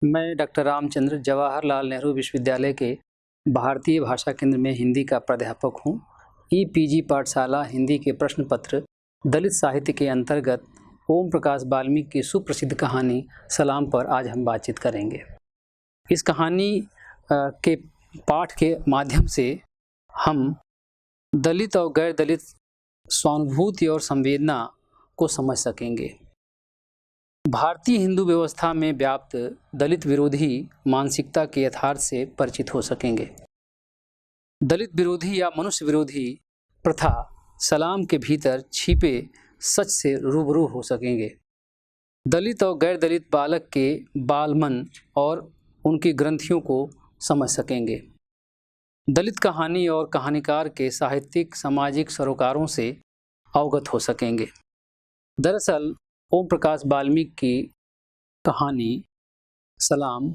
मैं डॉक्टर रामचंद्र जवाहरलाल नेहरू विश्वविद्यालय के भारतीय भाषा केंद्र में हिंदी का प्राध्यापक हूँ। ईपीजी पाठशाला हिंदी के प्रश्न पत्र दलित साहित्य के अंतर्गत ओम प्रकाश वाल्मीकि की सुप्रसिद्ध कहानी सलाम पर आज हम बातचीत करेंगे। इस कहानी के पाठ के माध्यम से हम दलित और गैर दलित सहानुभूति और संवेदना को समझ सकेंगे। भारतीय हिंदू व्यवस्था में व्याप्त दलित विरोधी मानसिकता के यथार्थ से परिचित हो सकेंगे। दलित विरोधी या मनुष्य विरोधी प्रथा सलाम के भीतर छिपे सच से रूबरू हो सकेंगे। दलित और गैर दलित बालक के बालमन और उनकी ग्रंथियों को समझ सकेंगे। दलित कहानी और कहानीकार के साहित्यिक सामाजिक सरोकारों से अवगत हो सकेंगे। दरअसल ओम प्रकाश वाल्मीकि की कहानी सलाम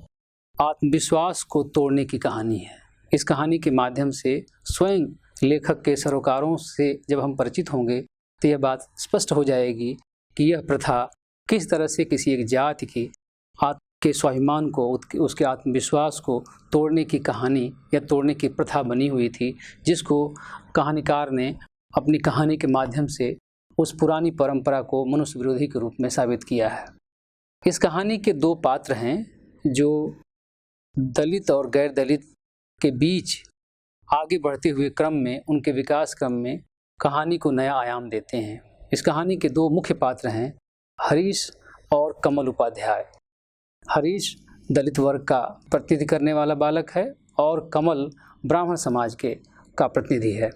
आत्मविश्वास को तोड़ने की कहानी है। इस कहानी के माध्यम से स्वयं लेखक के सरोकारों से जब हम परिचित होंगे तो यह बात स्पष्ट हो जाएगी कि यह प्रथा किस तरह से किसी एक जाति की के स्वाभिमान को, उसके आत्मविश्वास को तोड़ने की कहानी या तोड़ने की प्रथा बनी हुई थी, जिसको कहानीकार ने अपनी कहानी के माध्यम से उस पुरानी परंपरा को मनुष्य विरोधी के रूप में साबित किया है। इस कहानी के दो पात्र हैं जो दलित और गैर दलित के बीच आगे बढ़ते हुए क्रम में, उनके विकास क्रम में कहानी को नया आयाम देते हैं। इस कहानी के दो मुख्य पात्र हैं हरीश और कमल उपाध्याय। हरीश दलित वर्ग का प्रतिनिधि करने वाला बालक है और कमल ब्राह्मण समाज का प्रतिनिधि है।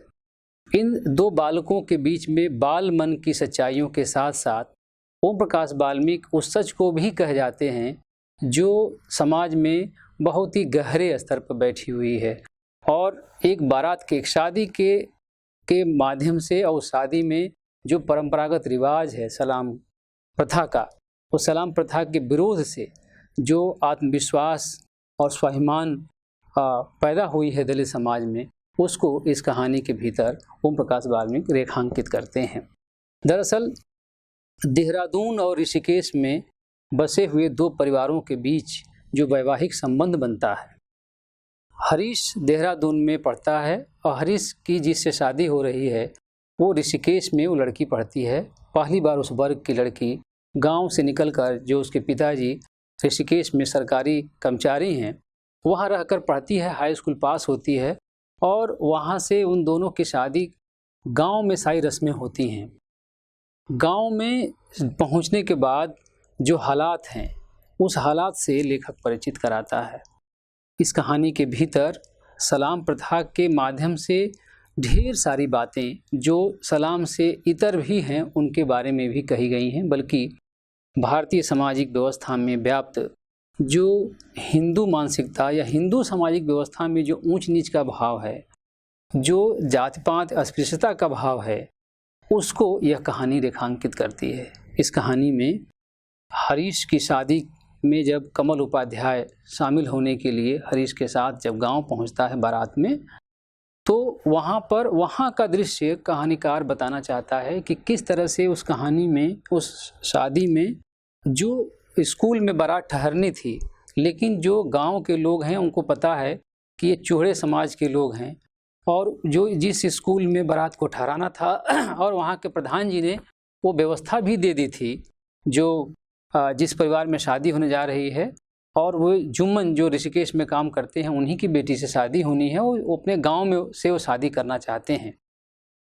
इन दो बालकों के बीच में बाल मन की सच्चाइयों के साथ साथ ओम प्रकाश वाल्मीकि उस सच को भी कह जाते हैं जो समाज में बहुत ही गहरे स्तर पर बैठी हुई है। और एक बारात के, एक शादी के माध्यम से और शादी में जो परंपरागत रिवाज है सलाम प्रथा का, उस सलाम प्रथा के विरोध से जो आत्मविश्वास और स्वाभिमान पैदा हुई है दलित समाज में, उसको इस कहानी के भीतर ओम प्रकाश वाल्मीकि रेखांकित करते हैं। दरअसल देहरादून और ऋषिकेश में बसे हुए दो परिवारों के बीच जो वैवाहिक संबंध बनता है, हरीश देहरादून में पढ़ता है और हरीश की जिससे शादी हो रही है वो ऋषिकेश में वो लड़की पढ़ती है। पहली बार उस वर्ग की लड़की गांव से निकलकर, जो उसके पिताजी ऋषिकेश में सरकारी कर्मचारी हैं, वहाँ रहकर पढ़ती है, हाई स्कूल पास होती है और वहाँ से उन दोनों की शादी गांव में सारी रस्में होती हैं। गांव में पहुँचने के बाद जो हालात हैं, उस हालात से लेखक परिचित कराता है। इस कहानी के भीतर सलाम प्रथा के माध्यम से ढेर सारी बातें जो सलाम से इतर भी हैं उनके बारे में भी कही गई हैं, बल्कि भारतीय सामाजिक व्यवस्था में व्याप्त जो हिंदू मानसिकता या हिंदू सामाजिक व्यवस्था में जो ऊंच नीच का भाव है, जो जाति पात अस्पृश्यता का भाव है, उसको यह कहानी रेखांकित करती है। इस कहानी में हरीश की शादी में जब कमल उपाध्याय शामिल होने के लिए हरीश के साथ जब गांव पहुंचता है बारात में, तो वहाँ का दृश्य कहानीकार बताना चाहता है कि किस तरह से उस कहानी में, उस शादी में जो स्कूल में बारात ठहरनी थी, लेकिन जो गांव के लोग हैं उनको पता है कि ये चूहड़े समाज के लोग हैं और जो जिस स्कूल में बारात को ठहराना था और वहाँ के प्रधान जी ने वो व्यवस्था भी दे दी थी, जो जिस परिवार में शादी होने जा रही है और वो जुम्मन जो ऋषिकेश में काम करते हैं उन्हीं की बेटी से शादी होनी है, वो अपने गाँव में से वो शादी करना चाहते हैं।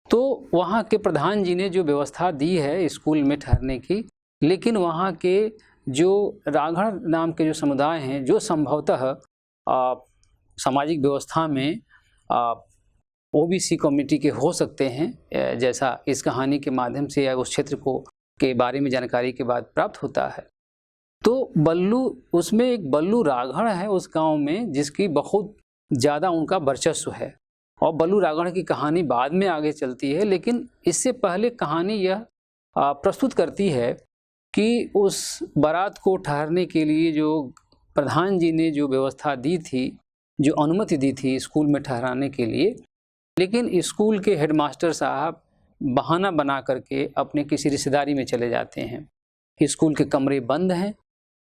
तो वहाँ के प्रधान जी ने जो व्यवस्था दी है स्कूल में ठहरने की, लेकिन वहाँ के जो राघड़ नाम के जो समुदाय हैं, जो संभवतः सामाजिक व्यवस्था में ओबीसी कम्युनिटी के हो सकते हैं, जैसा इस कहानी के माध्यम से या उस क्षेत्र के बारे में जानकारी के बाद प्राप्त होता है। तो बल्लू, उसमें एक बल्लू राघड़ है उस गांव में, जिसकी बहुत ज़्यादा उनका वर्चस्व है और बल्लू राघड़ की कहानी बाद में आगे चलती है। लेकिन इससे पहले कहानी यह प्रस्तुत करती है कि उस बारात को ठहरने के लिए जो प्रधान जी ने जो व्यवस्था दी थी, जो अनुमति दी थी स्कूल में ठहराने के लिए, लेकिन स्कूल के हेडमास्टर साहब बहाना बना करके अपने किसी रिश्तेदारी में चले जाते हैं। स्कूल के कमरे बंद हैं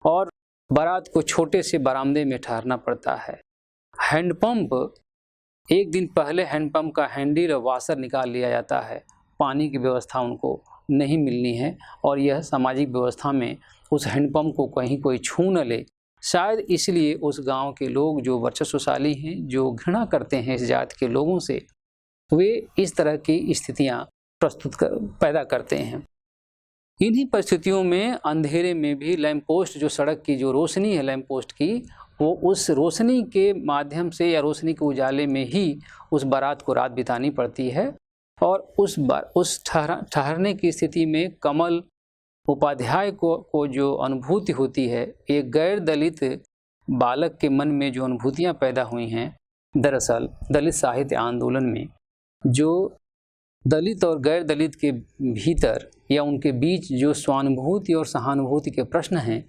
और बारात को छोटे से बरामदे में ठहरना पड़ता है। हैंडपंप, एक दिन पहले हैंडपंप का हैंडल और वाशर निकाल लिया जाता है। पानी की व्यवस्था उनको नहीं मिलनी है और यह सामाजिक व्यवस्था में उस हैंडपंप को कहीं कोई छू न ले। शायद इसलिए उस गांव के लोग जो वर्चस्वशाली हैं, जो घृणा करते हैं इस जाति के लोगों से, वे इस तरह की स्थितियां पैदा करते हैं। इन्हीं परिस्थितियों में अंधेरे में भी लैंप पोस्ट, जो सड़क की जो रोशनी है लैंप पोस्ट की, वो उस रोशनी के माध्यम से या रोशनी के उजाले में ही उस बारात को रात बितानी पड़ती है। और उस ठहरने की स्थिति में कमल उपाध्याय को जो अनुभूति होती है, एक गैर दलित बालक के मन में जो अनुभूतियाँ पैदा हुई हैं, दरअसल दलित साहित्य आंदोलन में जो दलित और गैर दलित के भीतर या उनके बीच जो स्वानुभूति और सहानुभूति के प्रश्न हैं,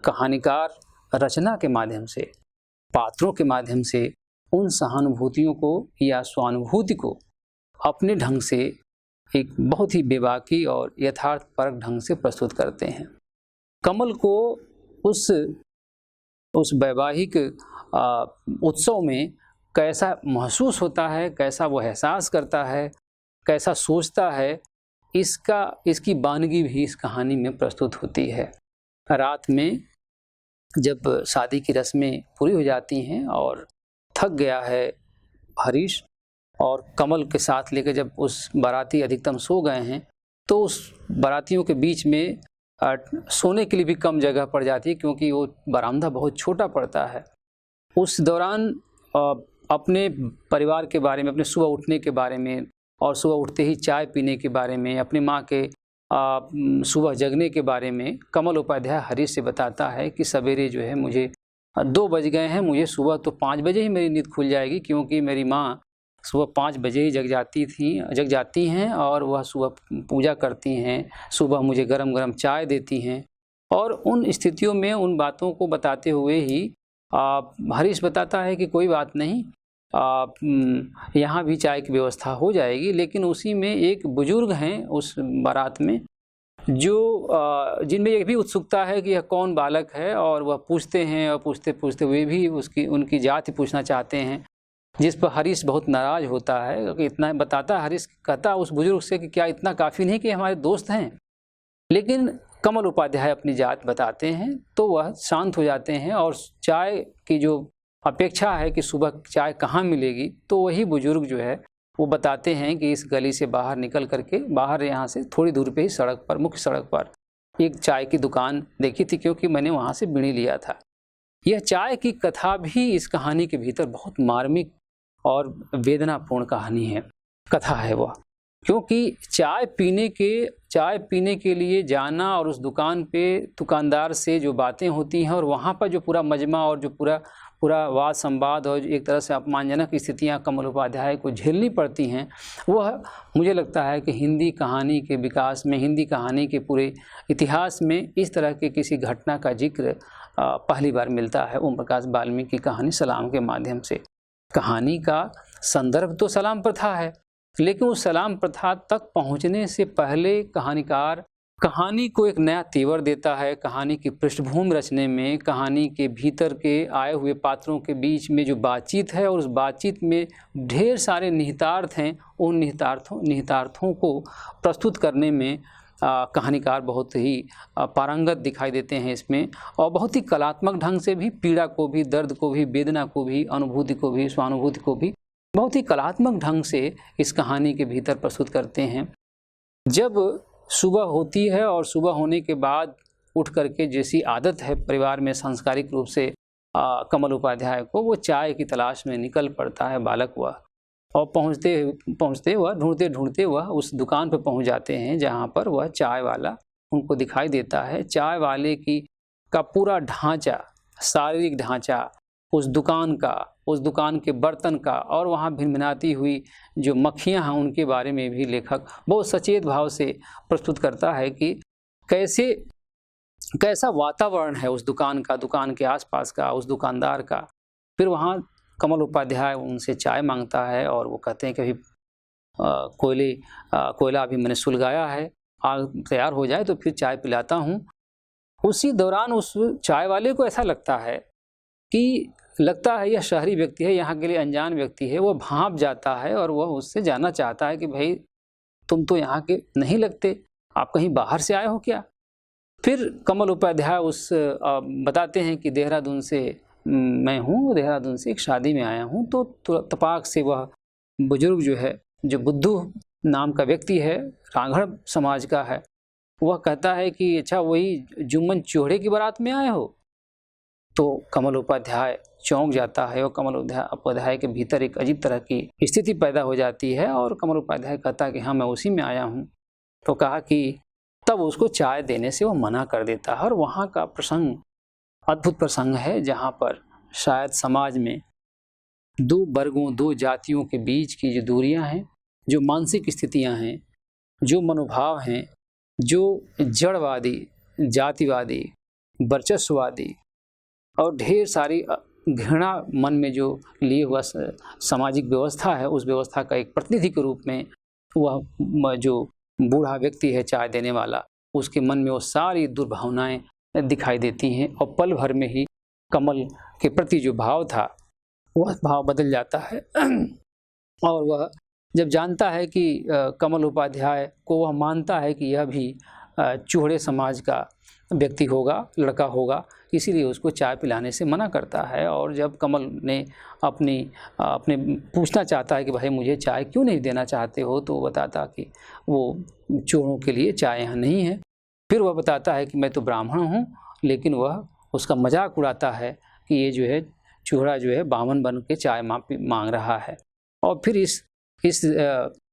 कहानीकार रचना के माध्यम से, पात्रों के माध्यम से उन सहानुभूतियों को या स्वानुभूति को अपने ढंग से एक बहुत ही बेबाकी और यथार्थपरक ढंग से प्रस्तुत करते हैं। कमल को उस वैवाहिक उत्सव में कैसा महसूस होता है, कैसा वो एहसास करता है, कैसा सोचता है, इसकी बानगी भी इस कहानी में प्रस्तुत होती है। रात में जब शादी की रस्में पूरी हो जाती हैं और थक गया है हरीश, और कमल के साथ लेकर जब उस बाराती अधिकतम सो गए हैं, तो उस बारातियों के बीच में सोने के लिए भी कम जगह पड़ जाती है, क्योंकि वो बरामदा बहुत छोटा पड़ता है। उस दौरान अपने परिवार के बारे में, अपने सुबह उठने के बारे में और सुबह उठते ही चाय पीने के बारे में, अपनी माँ के सुबह जगने के बारे में कमल उपाध्याय हरीश से बताता है कि सवेरे जो है मुझे 2 बज गए हैं, मुझे सुबह तो 5 बजे ही मेरी नींद खुल जाएगी, क्योंकि मेरी माँ सुबह 5 बजे ही जग जाती हैं और वह सुबह पूजा करती हैं, सुबह मुझे गरम गरम चाय देती हैं। और उन स्थितियों में उन बातों को बताते हुए ही हरीश बताता है कि कोई बात नहीं, यहाँ भी चाय की व्यवस्था हो जाएगी। लेकिन उसी में एक बुजुर्ग हैं उस बारात में, जो जिनमें ये भी उत्सुकता है कि यह कौन बालक है, और वह पूछते हैं और पूछते पूछते वे भी उनकी जाति पूछना चाहते हैं, जिस पर हरीश बहुत नाराज़ होता है। क्योंकि इतना बताता, हरीश कहता उस बुजुर्ग से कि क्या इतना काफ़ी नहीं कि हमारे दोस्त हैं। लेकिन कमल उपाध्याय अपनी जात बताते हैं तो वह शांत हो जाते हैं, और चाय की जो अपेक्षा है कि सुबह चाय कहाँ मिलेगी, तो वही बुजुर्ग जो है वो बताते हैं कि इस गली से बाहर निकल करके, बाहर यहाँ से थोड़ी दूर पे ही सड़क पर, मुख्य सड़क पर एक चाय की दुकान देखी थी, क्योंकि मैंने वहाँ से बीड़ी लिया था। यह चाय की कथा भी इस कहानी के भीतर बहुत मार्मिक और वेदनापूर्ण कथा है वह, क्योंकि चाय पीने के लिए जाना और उस दुकान पे दुकानदार से जो बातें होती हैं, और वहाँ पर जो पूरा मजमा और जो पूरा वाद संवाद और एक तरह से अपमानजनक स्थितियाँ कमल उपाध्याय को झेलनी पड़ती हैं, वह मुझे लगता है कि हिंदी कहानी के विकास में, हिंदी कहानी के पूरे इतिहास में इस तरह के किसी घटना का जिक्र पहली बार मिलता है ओम प्रकाश वाल्मीकि की कहानी सलाम के माध्यम से। कहानी का संदर्भ तो सलाम प्रथा है, लेकिन उस सलाम प्रथा तक पहुंचने से पहले कहानीकार कहानी को एक नया तेवर देता है। कहानी की पृष्ठभूमि रचने में, कहानी के भीतर के आए हुए पात्रों के बीच में जो बातचीत है, और उस बातचीत में ढेर सारे निहितार्थ हैं, उन निहितार्थों को प्रस्तुत करने में कहानीकार बहुत ही पारंगत दिखाई देते हैं इसमें, और बहुत ही कलात्मक ढंग से भी पीड़ा को भी, दर्द को भी, वेदना को भी, अनुभूति को भी, स्वानुभूति को भी बहुत ही कलात्मक ढंग से इस कहानी के भीतर प्रस्तुत करते हैं। जब सुबह होती है और सुबह होने के बाद उठ करके, जैसी आदत है परिवार में सांस्कारिक रूप से कमल उपाध्याय को, वो चाय की तलाश में निकल पड़ता है बालक वह, और पहुँचते वह ढूंढते वह उस दुकान पर पहुँच जाते हैं जहाँ पर वह चाय वाला उनको दिखाई देता है। चाय वाले का पूरा ढांचा, शारीरिक ढांचा, उस दुकान के बर्तन का, और वहाँ भिनभिनाती हुई जो मक्खियाँ हैं उनके बारे में भी लेखक बहुत सचेत भाव से प्रस्तुत करता है कि कैसा वातावरण है उस दुकान का, दुकान के आसपास का, उस दुकानदार का। फिर वहाँ कमल उपाध्याय उनसे चाय मांगता है, और वो कहते हैं कि अभी कोयला अभी मैंने सुलगाया है, आग तैयार हो जाए तो फिर चाय पिलाता हूँ। उसी दौरान उस चाय वाले को ऐसा लगता है कि यह शहरी व्यक्ति है, यहाँ के लिए अनजान व्यक्ति है। वो भाँप जाता है और वह उससे जानना चाहता है कि भाई तुम तो यहाँ के नहीं लगते, आप कहीं बाहर से आए हो क्या? फिर कमल उपाध्याय बताते हैं कि देहरादून से मैं हूँ, देहरादून से एक शादी में आया हूँ। तो तपाक से वह बुजुर्ग जो है, जो बुद्धू नाम का व्यक्ति है, रांघड़ समाज का है, वह कहता है कि अच्छा वही जुम्मन चोहड़े की बारात में आए हो? तो कमल उपाध्याय चौंक जाता है और कमल उपाध्याय के भीतर एक अजीब तरह की स्थिति पैदा हो जाती है और कमल उपाध्याय कहता है कि हाँ मैं उसी में आया हूँ। तो कहा कि तब उसको चाय देने से वो मना कर देता है। और वहाँ का प्रसंग अद्भुत प्रसंग है, जहाँ पर शायद समाज में दो वर्गों, दो जातियों के बीच की जो दूरियां हैं, जो मानसिक स्थितियां हैं, जो मनोभाव हैं, जो जड़वादी, जातिवादी, वर्चस्ववादी और ढेर सारी घृणा मन में जो लिए हुआ सामाजिक व्यवस्था है, उस व्यवस्था का एक प्रतिनिधि के रूप में वह जो बूढ़ा व्यक्ति है चाय देने वाला, उसके मन में वो सारी दुर्भावनाएं दिखाई देती हैं और पल भर में ही कमल के प्रति जो भाव था वह भाव बदल जाता है। और वह जब जानता है कि कमल उपाध्याय को, वह मानता है कि यह भी चूहड़े समाज का व्यक्ति होगा, लड़का होगा, इसीलिए उसको चाय पिलाने से मना करता है। और जब कमल ने अपने पूछना चाहता है कि भाई मुझे चाय क्यों नहीं देना चाहते हो, तो वो बताता कि वो चूहों के लिए चाय यहाँ नहीं है। फिर वह बताता है कि मैं तो ब्राह्मण हूँ, लेकिन वह उसका मजाक उड़ाता है कि ये जो है चूहड़ा जो है बामन बन के चाय मांग रहा है। और फिर इस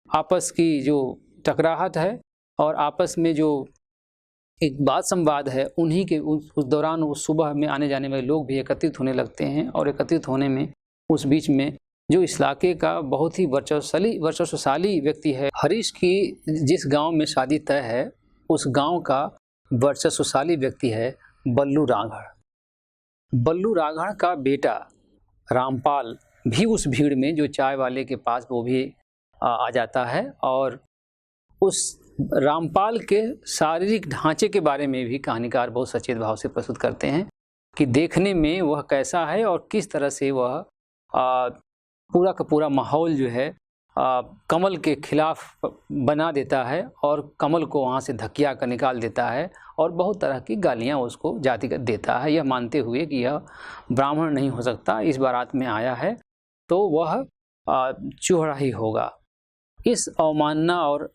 आपस की जो टकराहट है और आपस में जो एक बात संवाद है, उन्हीं के उस दौरान उस सुबह में आने जाने वाले लोग भी एकत्रित होने लगते हैं। और एकत्रित होने में उस बीच में जो इस इलाके का बहुत ही वर्चस्वशाली व्यक्ति है, हरीश की जिस गांव में शादी तय है, उस गांव का वर्चस्वशाली व्यक्ति है बल्लू राघड़। बल्लू राघड़ का बेटा रामपाल भी उस भीड़ में, जो चाय वाले के पास, वो भी आ जाता है। और उस रामपाल के शारीरिक ढांचे के बारे में भी कहानीकार बहुत सचेत भाव से प्रस्तुत करते हैं कि देखने में वह कैसा है और किस तरह से वह पूरा का पूरा माहौल जो है कमल के खिलाफ बना देता है और कमल को वहाँ से धकिया कर निकाल देता है और बहुत तरह की गालियाँ उसको जातिगत देता है, यह मानते हुए कि यह ब्राह्मण नहीं हो सकता, इस बारात में आया है तो वह चूहड़ा ही होगा। इस अवमानना और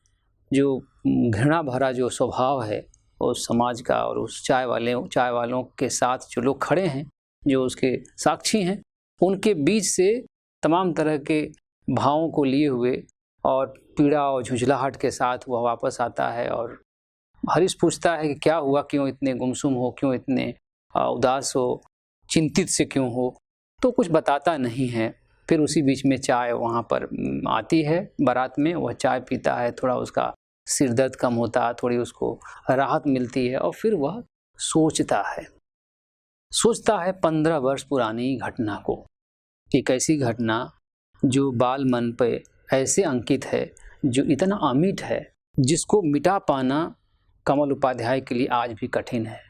जो घृणा भरा जो स्वभाव है उस समाज का और उस चाय वालों के साथ जो लोग खड़े हैं, जो उसके साक्षी हैं, उनके बीच से तमाम तरह के भावों को लिए हुए और पीड़ा और झुंझलाहट के साथ वह वापस आता है। और हरीश पूछता है कि क्या हुआ, क्यों इतने गुमसुम हो, क्यों इतने उदास हो, चिंतित से क्यों हो, तो कुछ बताता नहीं है। फिर उसी बीच में चाय वहाँ पर आती है बारात में, वह चाय पीता है, थोड़ा उसका सिर दर्द कम होता है, थोड़ी उसको राहत मिलती है और फिर वह सोचता है 15 वर्ष पुरानी घटना को, एक ऐसी घटना जो बाल मन पे ऐसे अंकित है, जो इतना अमिट है, जिसको मिटा पाना कमल उपाध्याय के लिए आज भी कठिन है।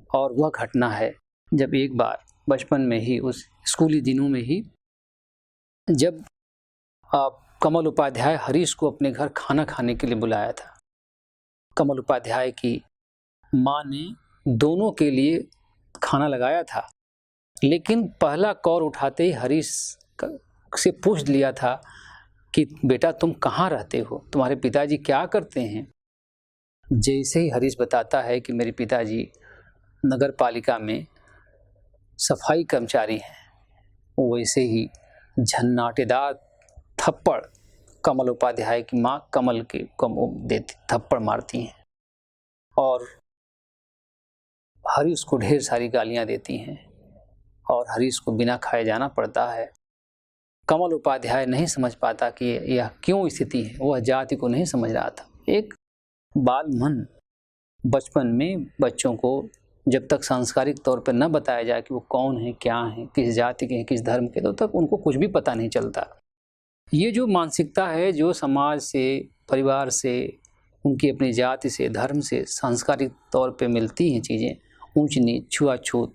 और वह घटना है जब एक बार बचपन में ही, उस स्कूली दिनों में ही, जब कमल उपाध्याय हरीश को अपने घर खाना खाने के लिए बुलाया था। कमल उपाध्याय की माँ ने दोनों के लिए खाना लगाया था, लेकिन पहला कौर उठाते ही हरीश से पूछ लिया था कि बेटा तुम कहाँ रहते हो, तुम्हारे पिताजी क्या करते हैं। जैसे ही हरीश बताता है कि मेरे पिताजी नगर पालिका में सफाई कर्मचारी हैं, वैसे ही झन्नाटेदार थप्पड़ कमल उपाध्याय की माँ कमल के देती, थप्पड़ मारती हैं और हरीश को ढेर सारी गालियां देती हैं और हरीश को बिना खाए जाना पड़ता है। कमल उपाध्याय नहीं समझ पाता कि यह क्यों स्थिति है, वह जाति को नहीं समझ रहा था। एक बाल मन बचपन में बच्चों को जब तक सांस्कारिक तौर पर न बताया जाए कि वो कौन है, क्या है, किस जाति के हैं, किस धर्म के, तो तक उनको कुछ भी पता नहीं चलता। ये जो मानसिकता है, जो समाज से, परिवार से, उनकी अपनी जाति से, धर्म से सांस्कारिक तौर पे मिलती हैं चीज़ें, ऊंच नीच, छुआछूत,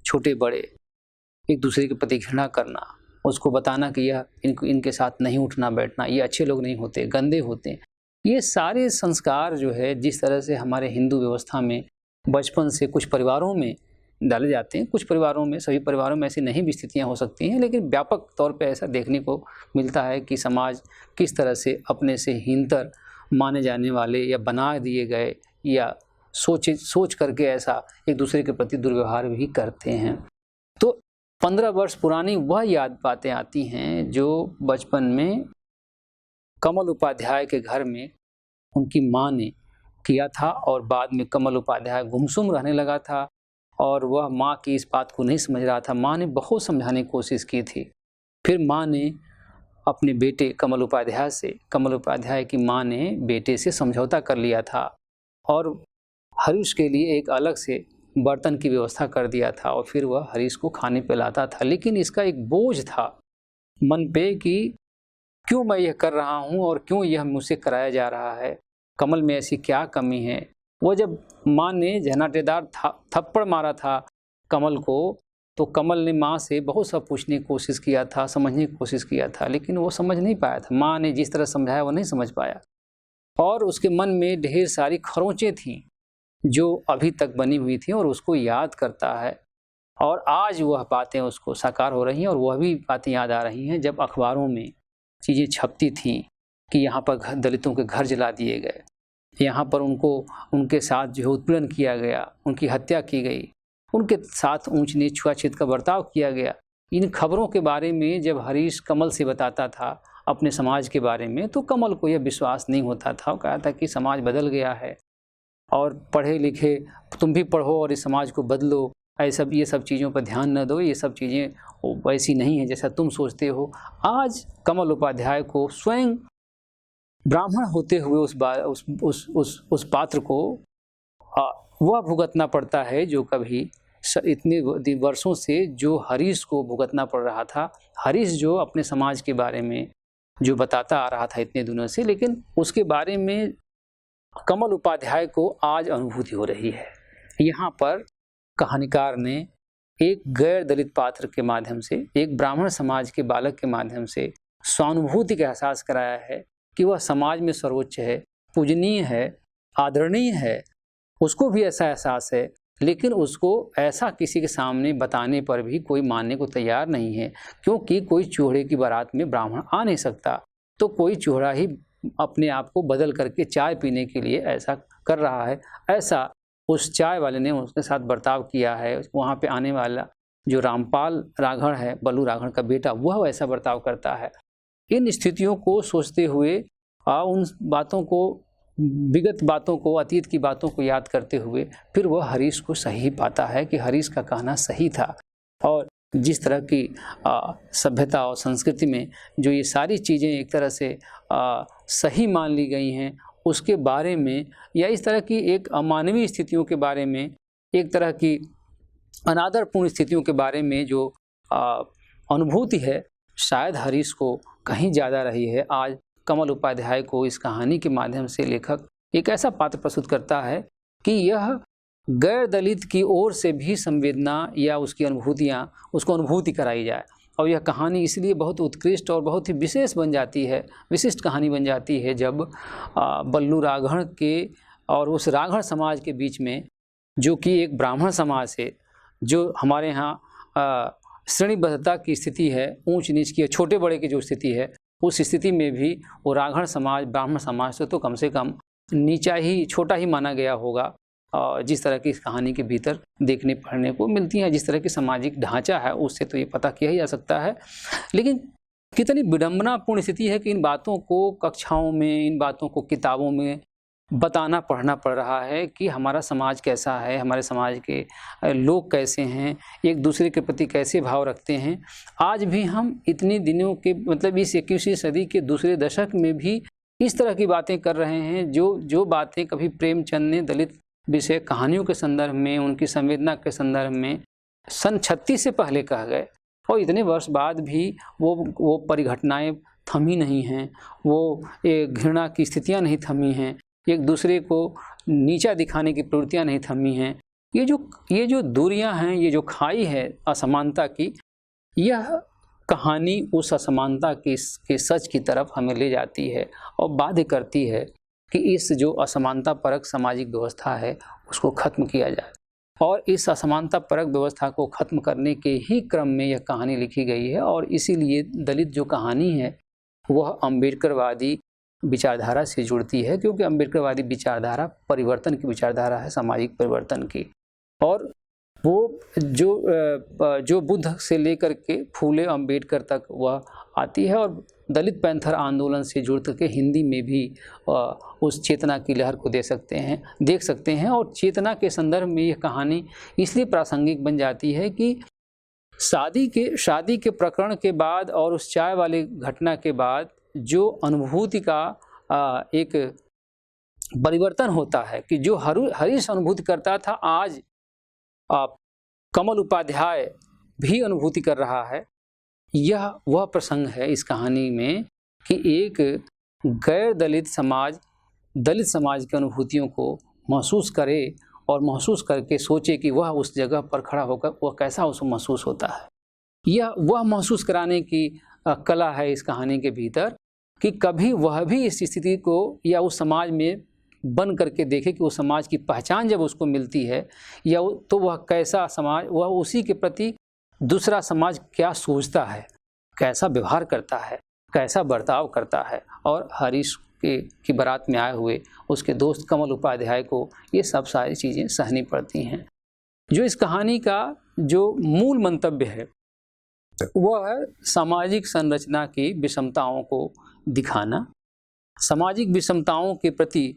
छोटे बड़े, एक दूसरे के प्रति घृणा करना, उसको बताना कि यह इनके साथ नहीं उठना बैठना, ये अच्छे लोग नहीं होते, गंदे होते हैं। ये सारे संस्कार जो है जिस तरह से हमारे हिंदू व्यवस्था में बचपन से कुछ परिवारों में डाले जाते हैं, कुछ परिवारों में, सभी परिवारों में ऐसी नहीं भी स्थितियाँ हो सकती हैं, लेकिन व्यापक तौर पे ऐसा देखने को मिलता है कि समाज किस तरह से अपने से हीनतर माने जाने वाले या बना दिए गए या सोच करके ऐसा एक दूसरे के प्रति दुर्व्यवहार भी करते हैं। तो 15 वर्ष पुरानी वह याद बातें आती हैं जो बचपन में कमल उपाध्याय के घर में उनकी माँ ने किया था, और बाद में कमल उपाध्याय गुमसुम रहने लगा था और वह माँ की इस बात को नहीं समझ रहा था। माँ ने बहुत समझाने की कोशिश की थी। फिर माँ ने अपने बेटे कमल उपाध्याय की माँ ने बेटे से समझौता कर लिया था और हरीश के लिए एक अलग से बर्तन की व्यवस्था कर दिया था और फिर वह हरीश को खाने पे लाता था। लेकिन इसका एक बोझ था मन पे कि क्यों मैं यह कर रहा हूँ और क्यों यह मुझसे कराया जा रहा है, कमल में ऐसी क्या कमी है। वो जब माँ ने झनाटेदार थप्पड़ मारा था कमल को, तो कमल ने माँ से बहुत सा पूछने की कोशिश किया था, समझने की कोशिश किया था, लेकिन वो समझ नहीं पाया था। माँ ने जिस तरह समझाया वो नहीं समझ पाया और उसके मन में ढेर सारी खरोंचें थीं जो अभी तक बनी हुई थी और उसको याद करता है। और आज वह बातें उसको साकार हो रही हैं और वह भी बातें याद आ रही हैं जब अखबारों में चीज़ें छपती थीं कि यहाँ पर दलितों के घर जला दिए गए, यहाँ पर उनके साथ जो उत्पीड़न किया गया, उनकी हत्या की गई, उनके साथ ऊंच नीच छुआछूत का बर्ताव किया गया। इन खबरों के बारे में जब हरीश कमल से बताता था अपने समाज के बारे में, तो कमल को यह विश्वास नहीं होता था। वो कहा था कि समाज बदल गया है और पढ़े लिखे तुम भी पढ़ो और इस समाज को बदलो, ये सब चीज़ों पर ध्यान न दो, ये सब चीज़ें वैसी नहीं है जैसा तुम सोचते हो। आज कमल उपाध्याय को स्वयं ब्राह्मण होते हुए उस पात्र को वह भुगतना पड़ता है जो कभी इतने वर्षों से जो हरीश को भुगतना पड़ रहा था। हरीश जो अपने समाज के बारे में जो बताता आ रहा था इतने दिनों से, लेकिन उसके बारे में कमल उपाध्याय को आज अनुभूति हो रही है। यहाँ पर कहानीकार ने एक गैर दलित पात्र के माध्यम से, एक ब्राह्मण समाज के बालक के माध्यम से स्वानुभूति का एहसास कराया है कि वह समाज में सर्वोच्च है, पूजनीय है, आदरणीय है, उसको भी ऐसा एहसास है, लेकिन उसको ऐसा किसी के सामने बताने पर भी कोई मानने को तैयार नहीं है, क्योंकि कोई चूहड़े की बारात में ब्राह्मण आ नहीं सकता। तो कोई चूहड़ा ही अपने आप को बदल करके चाय पीने के लिए ऐसा कर रहा है। ऐसा उस चाय वाले ने उसके साथ बर्ताव किया है। वहाँ पे आने वाला जो रामपाल राघड़ है, बल्लू राघड़ का बेटा, वह ऐसा बर्ताव करता है। इन स्थितियों को सोचते हुए उन बातों को, विगत बातों को, अतीत की बातों को याद करते हुए फिर वह हरीश को सही पाता है कि हरीश का कहना सही था। और जिस तरह की सभ्यता और संस्कृति में जो ये सारी चीज़ें एक तरह से सही मान ली गई हैं, उसके बारे में, या इस तरह की एक अमानवीय स्थितियों के बारे में, एक तरह की अनादरपूर्ण स्थितियों के बारे में जो अनुभूति है, शायद हरीश को कहीं ज़्यादा रही है। आज कमल उपाध्याय को इस कहानी के माध्यम से लेखक एक ऐसा पात्र प्रस्तुत करता है कि यह गैर दलित की ओर से भी संवेदना या उसकी अनुभूतियाँ, उसको अनुभूति कराई जाए। और यह कहानी इसलिए बहुत उत्कृष्ट और बहुत ही विशेष बन जाती है, विशिष्ट कहानी बन जाती है जब बल्लू राघड़ के और उस राघड़ समाज के बीच में, जो कि एक ब्राह्मण समाज है, जो हमारे यहाँ श्रेणीबद्धता की स्थिति है, ऊंच नीच की, छोटे बड़े की जो स्थिति है, उस स्थिति में भी वो राघड़ समाज ब्राह्मण समाज से तो कम नीचा ही, छोटा ही माना गया होगा। जिस तरह की इस कहानी के भीतर देखने पढ़ने को मिलती है, जिस तरह की सामाजिक ढांचा है, उससे तो ये पता किया ही जा सकता है। लेकिन कितनी विडंबनापूर्ण स्थिति है कि इन बातों को कक्षाओं में, इन बातों को किताबों में बताना पढ़ना पड़ रहा है कि हमारा समाज कैसा है, हमारे समाज के लोग कैसे हैं, एक दूसरे के प्रति कैसे भाव रखते हैं। आज भी हम इतने दिनों के, मतलब इस 21वीं सदी के दूसरे दशक में भी इस तरह की बातें कर रहे हैं जो बातें कभी प्रेमचंद ने दलित विषय कहानियों के संदर्भ में, उनकी संवेदना के संदर्भ में सन 36 से पहले कह गए, और इतने वर्ष बाद भी वो परिघटनाएं थमी नहीं हैं, वो घृणा की स्थितियां नहीं थमी हैं, एक दूसरे को नीचा दिखाने की प्रवृत्तियां नहीं थमी हैं। ये जो दूरियां हैं, ये जो खाई है असमानता की, यह कहानी उस असमानता के सच की तरफ हमें ले जाती है और बाध्य करती है कि इस जो असमानता परक सामाजिक व्यवस्था है उसको खत्म किया जाए। और इस असमानता परक व्यवस्था को खत्म करने के ही क्रम में यह कहानी लिखी गई है। और इसीलिए दलित जो कहानी है वह अम्बेडकरवादी विचारधारा से जुड़ती है, क्योंकि अम्बेडकरवादी विचारधारा परिवर्तन की विचारधारा है, सामाजिक परिवर्तन की। और वो जो बुद्ध से लेकर के फूले अम्बेडकर तक वह आती है। और दलित पैंथर आंदोलन से जुड़ के हिंदी में भी उस चेतना की लहर को देख सकते हैं। और चेतना के संदर्भ में यह कहानी इसलिए प्रासंगिक बन जाती है कि शादी के प्रकरण के बाद और उस चाय वाली घटना के बाद जो अनुभूति का एक परिवर्तन होता है कि जो हरीश अनुभूति करता था, आज कमल उपाध्याय भी अनुभूति कर रहा है। यह वह प्रसंग है इस कहानी में कि एक गैर दलित समाज दलित समाज की अनुभूतियों को महसूस करे और महसूस करके सोचे कि वह उस जगह पर खड़ा होकर वह कैसा उसको महसूस होता है। यह वह महसूस कराने की कला है इस कहानी के भीतर कि कभी वह भी इस स्थिति को या उस समाज में बन करके देखे कि उस समाज की पहचान जब उसको मिलती है या तो वह कैसा समाज, वह उसी के प्रति दूसरा समाज क्या सोचता है, कैसा व्यवहार करता है, कैसा बर्ताव करता है। और हरीश की बारात में आए हुए उसके दोस्त कमल उपाध्याय को ये सब सारी चीज़ें सहनी पड़ती हैं। जो इस कहानी का जो मूल मंतव्य है वह है सामाजिक संरचना की विषमताओं को दिखाना, सामाजिक विषमताओं के प्रति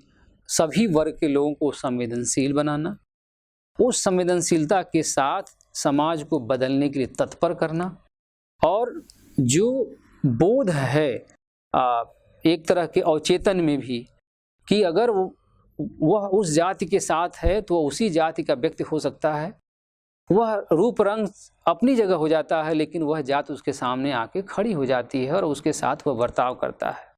सभी वर्ग के लोगों को संवेदनशील बनाना, उस संवेदनशीलता के साथ समाज को बदलने के लिए तत्पर करना। और जो बोध है एक तरह के अवचेतन में भी कि अगर वह उस जाति के साथ है तो उसी जाति का व्यक्ति हो सकता है, वह रूप रंग अपनी जगह हो जाता है लेकिन वह जात उसके सामने आके खड़ी हो जाती है और उसके साथ वह बर्ताव करता है।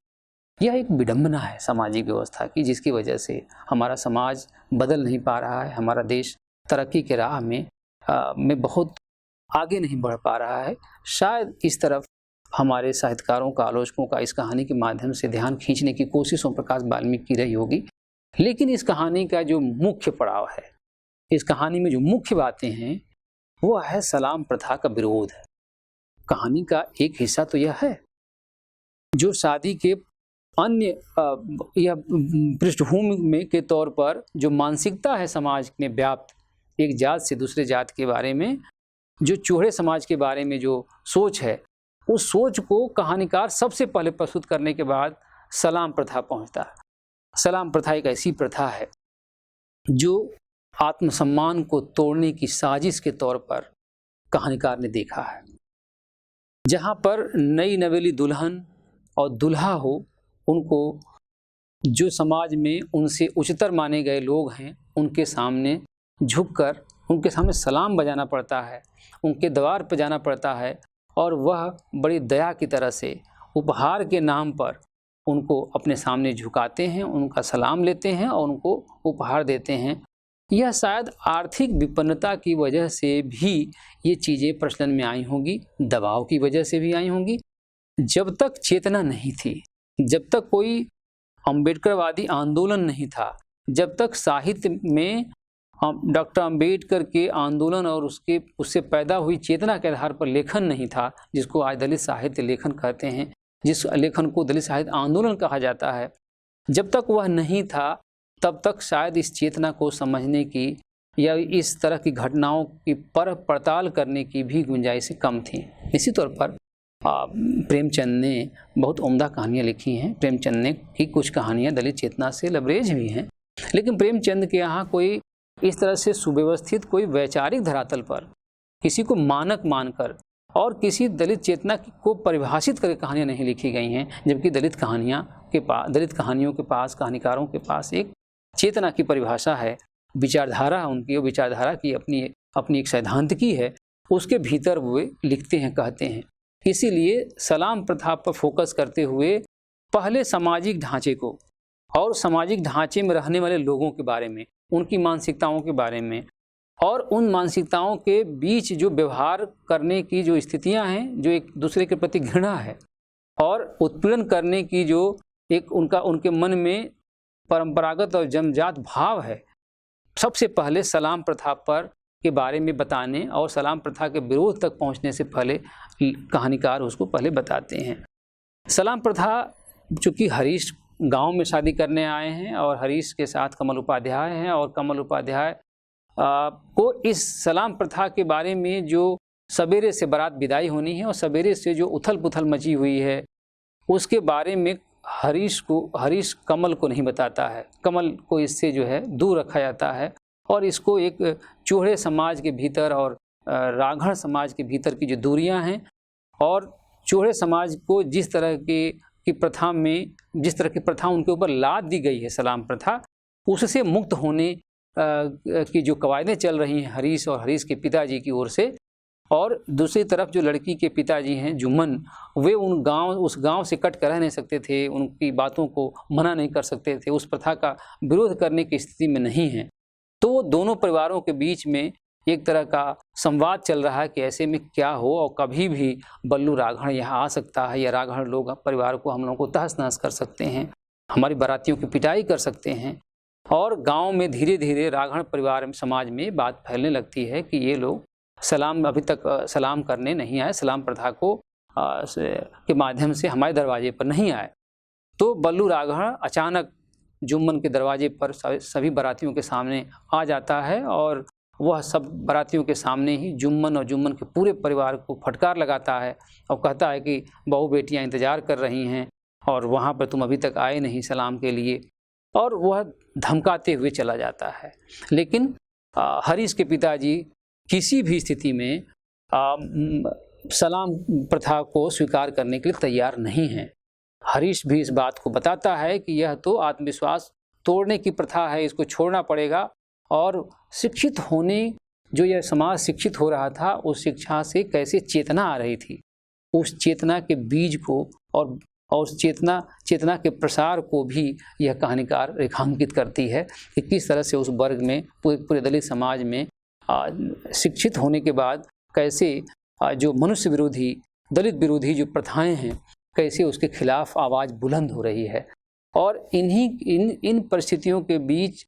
यह एक विडंबना है सामाजिक व्यवस्था की, जिसकी वजह से हमारा समाज बदल नहीं पा रहा है, हमारा देश तरक्की के राह में बहुत आगे नहीं बढ़ पा रहा है। शायद इस तरफ हमारे साहित्यकारों का, आलोचकों का इस कहानी के माध्यम से ध्यान खींचने की कोशिश ओम प्रकाश वाल्मीकि की रही होगी। लेकिन इस कहानी का जो मुख्य पड़ाव है, इस कहानी में जो मुख्य बातें हैं वो है सलाम प्रथा का विरोध है। कहानी का एक हिस्सा तो यह है जो शादी के अन्य या पृष्ठभूमि में के तौर पर जो मानसिकता है समाज में व्याप्त, एक जात से दूसरे जात के बारे में जो चूहे समाज के बारे में जो सोच है, उस सोच को कहानीकार सबसे पहले प्रस्तुत करने के बाद सलाम प्रथा पहुंचता है। सलाम प्रथा एक ऐसी प्रथा है जो आत्मसम्मान को तोड़ने की साजिश के तौर पर कहानीकार ने देखा है। जहाँ पर नई नवेली दुल्हन और दूल्हा हो, उनको जो समाज में उनसे उच्चतर माने गए लोग हैं उनके सामने झुककर उनके सामने सलाम बजाना पड़ता है, उनके द्वार पर जाना पड़ता है और वह बड़ी दया की तरह से उपहार के नाम पर उनको अपने सामने झुकाते हैं, उनका सलाम लेते हैं और उनको उपहार देते हैं। यह शायद आर्थिक विपन्नता की वजह से भी ये चीज़ें प्रचलन में आई होंगी, दबाव की वजह से भी आई होंगी। जब तक चेतना नहीं थी, जब तक कोई अम्बेडकरवादी आंदोलन नहीं था, जब तक साहित्य में डॉक्टर अम्बेडकर के आंदोलन और उससे पैदा हुई चेतना के आधार पर लेखन नहीं था, जिसको आज दलित साहित्य लेखन कहते हैं, जिस लेखन को दलित साहित्य आंदोलन कहा जाता है, जब तक वह नहीं था तब तक शायद इस चेतना को समझने की या इस तरह की घटनाओं की पर पड़ताल करने की भी गुंजाइशें कम थी। इसी तौर पर प्रेमचंद ने बहुत उम्दा कहानियाँ लिखी हैं। प्रेमचंद ने की कुछ कहानियाँ दलित चेतना से लबरेज भी हैं, लेकिन प्रेमचंद के यहाँ कोई इस तरह से सुव्यवस्थित कोई वैचारिक धरातल पर किसी को मानक मानकर और किसी दलित चेतना को परिभाषित करके कहानियाँ नहीं लिखी गई हैं, जबकि दलित कहानियों के पास, कहानीकारों के पास एक चेतना की परिभाषा है, विचारधारा उनकी, विचारधारा की अपनी एक सैद्धांतिकी है, उसके भीतर वे लिखते हैं, कहते हैं। इसीलिए सलाम प्रथा पर फोकस करते हुए पहले सामाजिक ढांचे को और सामाजिक ढांचे में रहने वाले लोगों के बारे में, उनकी मानसिकताओं के बारे में और उन मानसिकताओं के बीच जो व्यवहार करने की जो स्थितियां हैं, जो एक दूसरे के प्रति घृणा है और उत्पीड़न करने की जो एक उनके मन में परंपरागत और जन्मजात भाव है, सबसे पहले सलाम प्रथा पर के बारे में बताने और सलाम प्रथा के विरोध तक पहुंचने से पहले कहानीकार उसको पहले बताते हैं। सलाम प्रथा, चूँकि हरीश गांव में शादी करने आए हैं और हरीश के साथ कमल उपाध्याय हैं, और कमल उपाध्याय को इस सलाम प्रथा के बारे में जो सवेरे से बारात विदाई होनी है और सवेरे से जो उथल पुथल मची हुई है, उसके बारे में हरीश कमल को नहीं बताता है। कमल को इससे जो है दूर रखा जाता है और इसको एक चूहे समाज के भीतर और राघड़ समाज के भीतर की जो दूरियां हैं और चूहे समाज को जिस तरह की प्रथा में जिस तरह की प्रथा उनके ऊपर लाद दी गई है सलाम प्रथा, उससे मुक्त होने की जो कवायदें चल रही हैं हरीश और हरीश के पिताजी की ओर से, और दूसरी तरफ जो लड़की के पिताजी हैं जुम्मन, वे उस गांव से कट कर रह नहीं सकते थे, उनकी बातों को मना नहीं कर सकते थे, उस प्रथा का विरोध करने की स्थिति में नहीं हैं। तो दोनों परिवारों के बीच में एक तरह का संवाद चल रहा है कि ऐसे में क्या हो और कभी भी बल्लू राघड़ यहाँ आ सकता है या राघड़ लोग परिवार को हम लोगों को तहस नहस कर सकते हैं, हमारी बारातियों की पिटाई कर सकते हैं। और गांव में धीरे धीरे राघड़ परिवार समाज में बात फैलने लगती है कि ये लोग अभी तक सलाम करने नहीं आए, सलाम प्रथा को के माध्यम से हमारे दरवाजे पर नहीं आए। तो बल्लू राघड़ अचानक जुम्मन के दरवाजे पर सभी बारातियों के सामने आ जाता है और वह सब बारातियों के सामने ही जुम्मन और जुम्मन के पूरे परिवार को फटकार लगाता है और कहता है कि बहू बेटियां इंतज़ार कर रही हैं और वहाँ पर तुम अभी तक आए नहीं सलाम के लिए, और वह धमकाते हुए चला जाता है। लेकिन हरीश के पिताजी किसी भी स्थिति में सलाम प्रथा को स्वीकार करने के लिए तैयार नहीं हैं। हरीश भी इस बात को बताता है कि यह तो आत्मविश्वास तोड़ने की प्रथा है, इसको छोड़ना पड़ेगा, और शिक्षित होने जो यह समाज शिक्षित हो रहा था उस शिक्षा से कैसे चेतना आ रही थी, उस चेतना के बीज को और उस चेतना के प्रसार को भी यह कहानीकार रेखांकित करती है कि किस तरह से उस वर्ग में पूरे दलित समाज में शिक्षित होने के बाद कैसे जो मनुष्य विरोधी दलित विरोधी जो प्रथाएं हैं कैसे उसके खिलाफ आवाज़ बुलंद हो रही है। और इन परिस्थितियों के बीच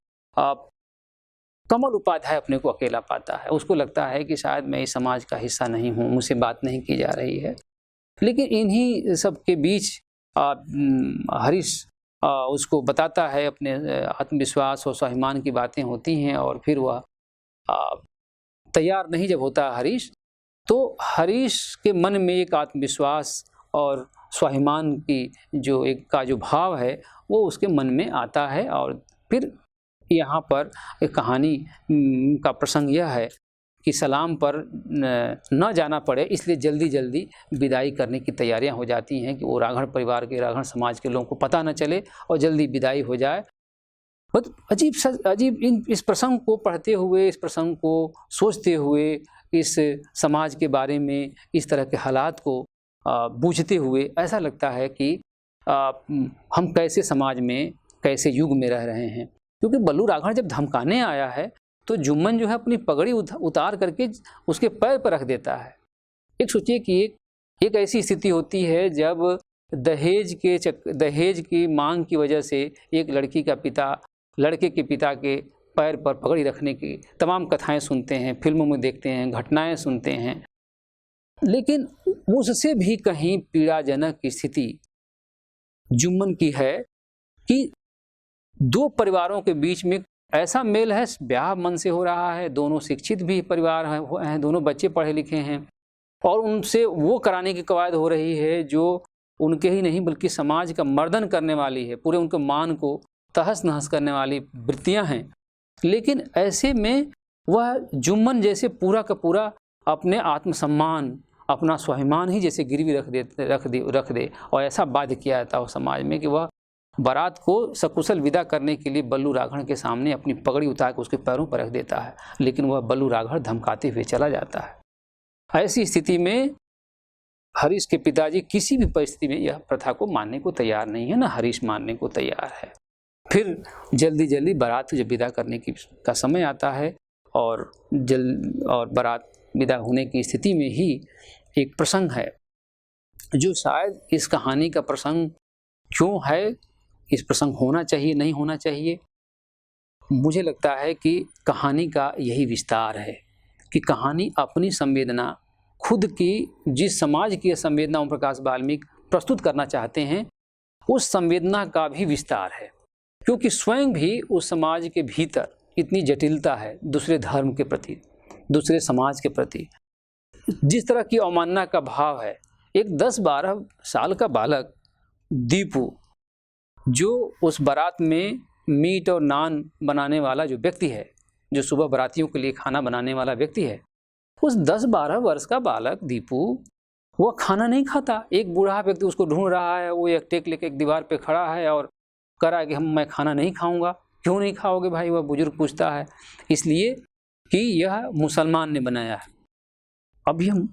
कमल उपाध्याय अपने को अकेला पाता है। उसको लगता है कि शायद मैं इस समाज का हिस्सा नहीं हूँ, मुझसे बात नहीं की जा रही है। लेकिन इन्हीं सब के बीच हरीश उसको बताता है, अपने आत्मविश्वास और स्वाभिमान की बातें होती हैं, और फिर वह तैयार नहीं जब होता हरीश, तो हरीश के मन में एक आत्मविश्वास और स्वाभिमान की जो भाव है वो उसके मन में आता है। और फिर यहाँ पर एक कहानी का प्रसंग यह है कि सलाम पर न जाना पड़े इसलिए जल्दी जल्दी विदाई करने की तैयारियां हो जाती हैं कि वो राघड़ परिवार के राघड़ समाज के लोगों को पता न चले और जल्दी विदाई हो जाए। बहुत अजीब इस प्रसंग को पढ़ते हुए, इस प्रसंग को सोचते हुए, इस समाज के बारे में इस तरह के हालात को बूझते हुए ऐसा लगता है कि हम कैसे समाज में कैसे युग में रह रहे हैं। क्योंकि बल्लू राघड़ जब धमकाने आया है तो जुम्मन जो है अपनी पगड़ी उतार करके उसके पैर पर रख देता है। एक सोचिए कि एक ऐसी स्थिति होती है जब दहेज की मांग की वजह से एक लड़के के पिता के पैर पर पगड़ी रखने की तमाम कथाएं सुनते हैं, फिल्मों में देखते हैं, घटनाएं सुनते हैं। लेकिन उससे भी कहीं पीड़ाजनक स्थिति जुम्मन की है कि दो परिवारों के बीच में ऐसा मेल है, ब्याह मन से हो रहा है, दोनों शिक्षित भी परिवार हैं, दोनों बच्चे पढ़े लिखे हैं, और उनसे वो कराने की कवायद हो रही है जो उनके ही नहीं बल्कि समाज का मर्दन करने वाली है, पूरे उनके मान को तहस नहस करने वाली वृत्तियां हैं। लेकिन ऐसे में वह जुम्मन जैसे पूरा का पूरा अपने आत्मसम्मान, अपना स्वाभिमान ही जैसे गिरवी रख दे और ऐसा बाध्य किया जाता है समाज में कि वह बारात को सकुशल विदा करने के लिए बल्लू राघड़ के सामने अपनी पगड़ी उतार कर उसके पैरों पर रख देता है। लेकिन वह बल्लू राघड़ धमकाते हुए चला जाता है। ऐसी स्थिति में हरीश के पिताजी किसी भी परिस्थिति में यह प्रथा को मानने को तैयार नहीं है, ना हरीश मानने को तैयार है। फिर जल्दी जल्दी बारात जब विदा करने का समय आता है और बारात विदा होने की स्थिति में ही एक प्रसंग है जो शायद इस कहानी का प्रसंग क्यों है, इस प्रसंग होना चाहिए नहीं होना चाहिए। मुझे लगता है कि कहानी का यही विस्तार है कि कहानी अपनी संवेदना, खुद की जिस समाज की संवेदना ओम प्रकाश वाल्मीकि प्रस्तुत करना चाहते हैं, उस संवेदना का भी विस्तार है, क्योंकि स्वयं भी उस समाज के भीतर इतनी जटिलता है दूसरे धर्म के प्रति, दूसरे समाज के प्रति, जिस तरह की अवमानना का भाव है। एक 10-12 साल का बालक दीपू, जो उस बारात में मीट और नान बनाने वाला जो व्यक्ति है, जो सुबह बारातियों के लिए खाना बनाने वाला व्यक्ति है, उस 10-12 वर्ष का बालक दीपू वह खाना नहीं खाता। एक बूढ़ा व्यक्ति उसको ढूंढ रहा है, वो एक टेक लेके एक दीवार पे खड़ा है और कह रहा है कि मैं खाना नहीं खाऊंगा। क्यों नहीं खाओगे भाई? वह बुजुर्ग पूछता है। इसलिए कि यह मुसलमान ने बनाया है। अभी हम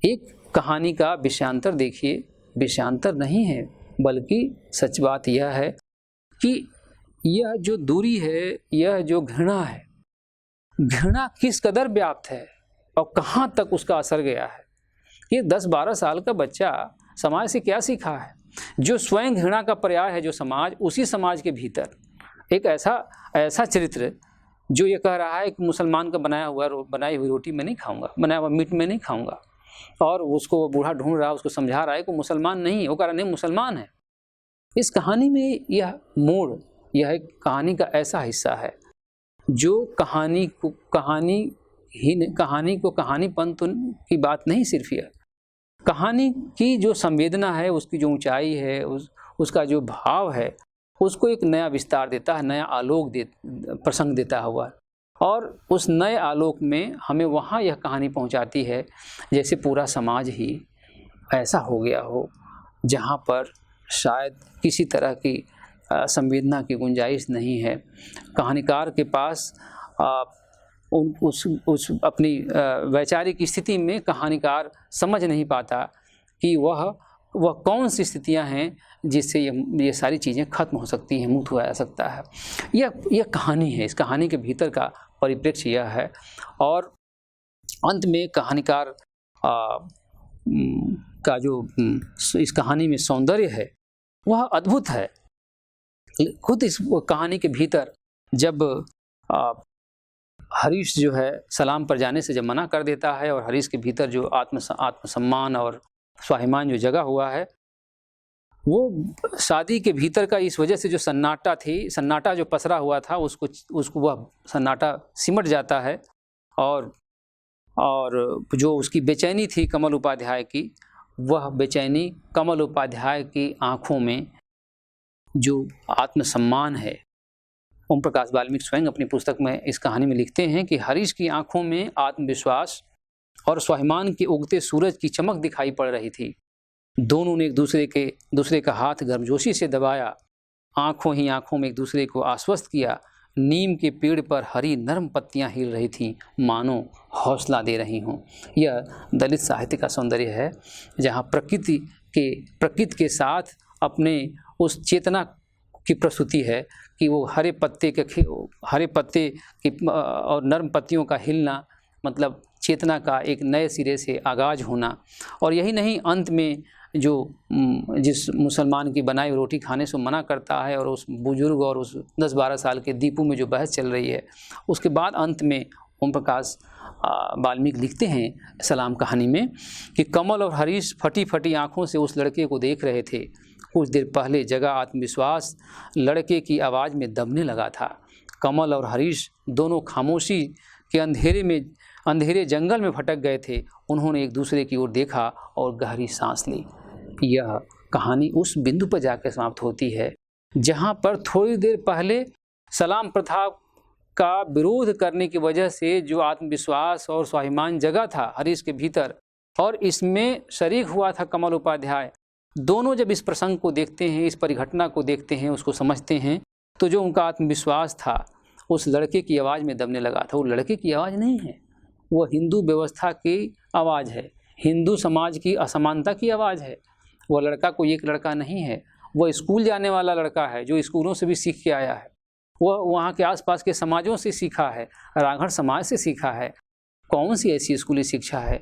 एक कहानी का विषयांतर देखिए, विषयांतर नहीं है बल्कि सच बात यह है कि यह जो दूरी है, यह जो घृणा है, घृणा किस कदर व्याप्त है और कहाँ तक उसका असर गया है। ये 10-12 साल का बच्चा समाज से क्या सीखा है? जो स्वयं घृणा का पर्याय है जो समाज, उसी समाज के भीतर एक ऐसा चरित्र जो ये कह रहा है कि मुसलमान का बनाई हुई रोटी मैं नहीं खाऊंगा, बनाया हुआ मीट मैं नहीं खाऊंगा, और उसको बूढ़ा ढूंढ रहा है, उसको समझा रहा है कि मुसलमान नहीं है, वो कह रहा नहीं मुसलमान है। इस कहानी में यह मोड़, यह एक कहानी का ऐसा हिस्सा है जो कहानी को कहानीपन की बात नहीं, सिर्फ यह कहानी की जो संवेदना है, उसकी जो ऊंचाई है, उसका जो भाव है, उसको एक नया विस्तार देता है, नया आलोक प्रसंग देता हुआ। और उस नए आलोक में हमें वहाँ यह कहानी पहुँचाती है जैसे पूरा समाज ही ऐसा हो गया हो जहाँ पर शायद किसी तरह की संवेदना की गुंजाइश नहीं है। कहानीकार के पास उस अपनी वैचारिक स्थिति में कहानीकार समझ नहीं पाता कि वह कौन सी स्थितियां हैं जिससे ये सारी चीज़ें खत्म हो सकती हैं, मुक्त हुआ जा सकता है। यह कहानी है, इस कहानी के भीतर का परिप्रेक्ष्य यह है। और अंत में कहानीकार का जो इस कहानी में सौंदर्य है वह अद्भुत है। खुद इस कहानी के भीतर जब हरीश जो है सलाम पर जाने से जब मना कर देता है, और हरीश के भीतर जो आत्मसम्मान और स्वाभिमान जो जगा हुआ है, वो शादी के भीतर का इस वजह से जो सन्नाटा जो पसरा हुआ था, उसको वह सन्नाटा सिमट जाता है। और जो उसकी बेचैनी थी कमल उपाध्याय की, वह बेचैनी कमल उपाध्याय की आँखों में जो आत्मसम्मान है, ओम प्रकाश वाल्मीकि स्वयं अपनी पुस्तक में इस कहानी में लिखते हैं कि हरीश की आंखों में आत्मविश्वास और स्वाभिमान के उगते सूरज की चमक दिखाई पड़ रही थी। दोनों ने एक दूसरे का हाथ गर्मजोशी से दबाया, आंखों ही आंखों में एक दूसरे को आश्वस्त किया। नीम के पेड़ पर हरी नरम पत्तियां हिल रही थीं, मानो हौसला दे रही हों। यह दलित साहित्य का सौंदर्य है, जहाँ प्रकृति के साथ अपने उस चेतना की प्रस्तुति है कि वो हरे पत्ते की और नरम पत्तियों का हिलना, मतलब चेतना का एक नए सिरे से आगाज होना। और यही नहीं, अंत में जिस मुसलमान की बनाई रोटी खाने से मना करता है, और उस बुजुर्ग और उस 10-12 साल के दीपू में जो बहस चल रही है, उसके बाद अंत में ओम प्रकाश वाल्मीकि लिखते हैं सलाम कहानी में कि कमल और हरीश फटी फटी आँखों से उस लड़के को देख रहे थे। कुछ देर पहले जगा आत्मविश्वास लड़के की आवाज़ में दबने लगा था। कमल और हरीश दोनों खामोशी के अंधेरे जंगल में भटक गए थे। उन्होंने एक दूसरे की ओर देखा और गहरी सांस ली। यह कहानी उस बिंदु पर जाकर समाप्त होती है जहाँ पर थोड़ी देर पहले सलाम प्रथा का विरोध करने की वजह से जो आत्मविश्वास और स्वाभिमान जगा था हरीश के भीतर, और इसमें शरीक हुआ था कमल उपाध्याय। दोनों जब इस प्रसंग को देखते हैं, इस परिघटना को देखते हैं, उसको समझते हैं, तो जो उनका आत्मविश्वास था उस लड़के की आवाज़ में दबने लगा था। वो लड़के की आवाज़ नहीं है, वो हिंदू व्यवस्था की आवाज़ है, हिंदू समाज की असमानता की आवाज़ है। वह लड़का कोई एक लड़का नहीं है, वह स्कूल जाने वाला लड़का है जो स्कूलों से भी सीख के आया है। वह वहाँ के आसपास के समाजों से सीखा है, राघड़ समाज से सीखा है। कौन सी ऐसी स्कूली शिक्षा है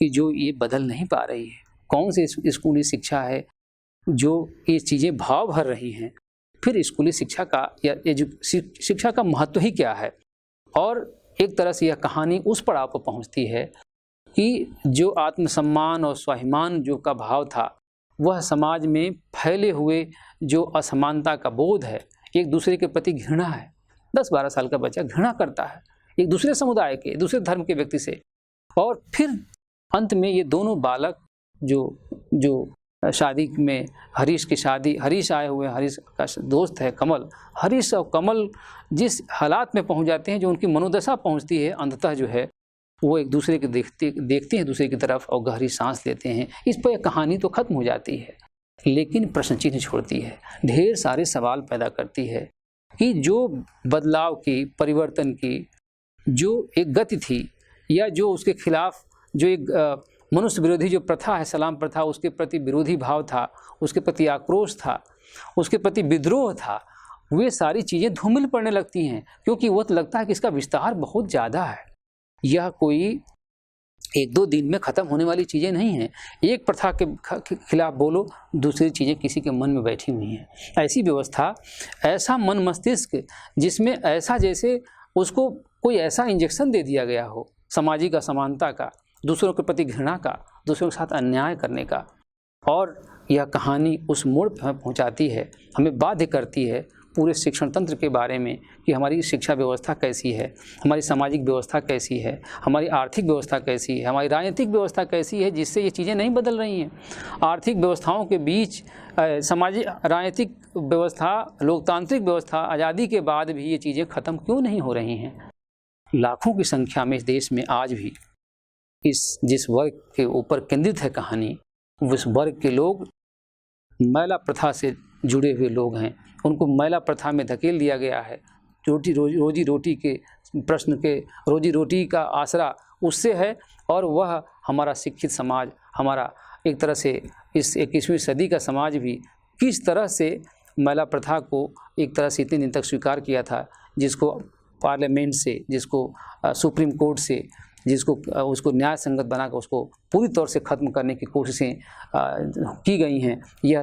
कि जो ये बदल नहीं पा रही है? कौन सी स्कूली शिक्षा है जो ये चीज़ें भाव भर रही हैं? फिर स्कूली शिक्षा का या शिक्षा का महत्व ही क्या है? और एक तरह से यह कहानी उस पड़ाव पर पहुँचती है कि जो आत्मसम्मान और स्वाभिमान जो का भाव था, वह समाज में फैले हुए जो असमानता का बोध है, एक दूसरे के प्रति घृणा है। 10-12 साल का बच्चा घृणा करता है एक दूसरे समुदाय के, दूसरे धर्म के व्यक्ति से। और फिर अंत में ये दोनों बालक जो शादी में हरीश आए हुए, हरीश का दोस्त है कमल, हरीश और कमल जिस हालात में पहुंच जाते हैं, जो उनकी मनोदशा पहुंचती है, अंततः जो है वो एक दूसरे के देखते हैं दूसरे की तरफ और गहरी सांस लेते हैं। इस पर कहानी तो खत्म हो जाती है, लेकिन प्रश्न चिन्ह छोड़ती है, ढेर सारे सवाल पैदा करती है कि जो बदलाव की, परिवर्तन की जो एक गति थी, या जो उसके खिलाफ जो एक मनुष्य विरोधी जो प्रथा है, सलाम प्रथा, उसके प्रति विरोधी भाव था, उसके प्रति आक्रोश था, उसके प्रति विद्रोह था, वे सारी चीज़ें धूमिल पड़ने लगती हैं, क्योंकि वो तो लगता है कि इसका विस्तार बहुत ज़्यादा है। यह कोई 1-2 दिन में ख़त्म होने वाली चीज़ें नहीं हैं। एक प्रथा के खिलाफ बोलो, दूसरी चीज़ें किसी के मन में बैठी हुई हैं। ऐसी व्यवस्था, ऐसा मन मस्तिष्क जिसमें ऐसा जैसे उसको कोई ऐसा इंजेक्शन दे दिया गया हो, सामाजिक असमानता का, दूसरों के प्रति घृणा का, दूसरों के साथ अन्याय करने का। और यह कहानी उस मोड़ पर पहुँचाती है, हमें बाध्य करती है पूरे शिक्षण तंत्र के बारे में कि हमारी शिक्षा व्यवस्था कैसी है, हमारी सामाजिक व्यवस्था कैसी है, हमारी आर्थिक व्यवस्था कैसी है, हमारी राजनीतिक व्यवस्था कैसी है, जिससे ये चीज़ें नहीं बदल रही हैं। आर्थिक व्यवस्थाओं के बीच सामाजिक, राजनीतिक व्यवस्था, लोकतांत्रिक व्यवस्था, आज़ादी के बाद भी ये चीज़ें ख़त्म क्यों नहीं हो रही हैं? लाखों की संख्या में इस देश में आज भी जिस वर्ग के ऊपर केंद्रित है कहानी, उस वर्ग के लोग मैला प्रथा से जुड़े हुए लोग हैं। उनको मैला प्रथा में धकेल दिया गया है। रोजी रोटी के प्रश्न के, रोजी रोटी का आसरा उससे है, और वह हमारा शिक्षित समाज, हमारा एक तरह से इस 21वीं सदी का समाज भी किस तरह से मैला प्रथा को एक तरह से इतने दिन तक स्वीकार किया था, जिसको पार्लियामेंट से, जिसको सुप्रीम कोर्ट से, जिसको उसको न्याय संगत बनाकर उसको पूरी तौर से ख़त्म करने की कोशिशें की गई हैं। यह